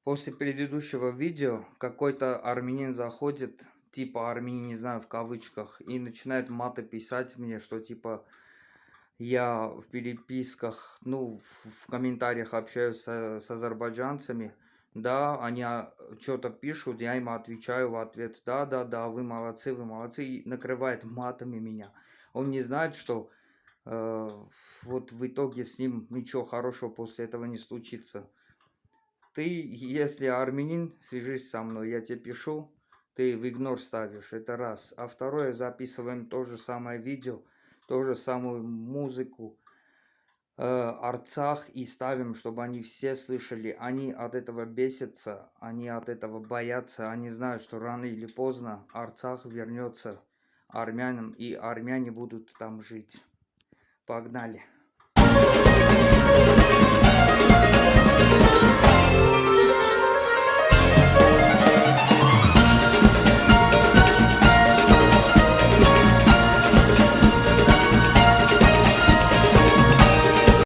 После предыдущего видео какой-то армянин заходит, типа армянин, не знаю, в кавычках, и начинает маты писать мне, что типа я в переписках, ну, в комментариях общаюсь с азербайджанцами. Да, они что-то пишут, я им отвечаю в ответ, да, вы молодцы, и накрывает матами меня. Он не знает, что вот в итоге с ним ничего хорошего после этого не случится. Ты, если армянин, свяжись со мной, я тебе пишу, ты в игнор ставишь, это раз. А второе, записываем то же самое видео, ту же самую музыку, Арцах и ставим, чтобы они все слышали. Они от этого бесятся, они от этого боятся, они знают, что рано или поздно Арцах вернется армянам, и армяне будут там жить. Погнали!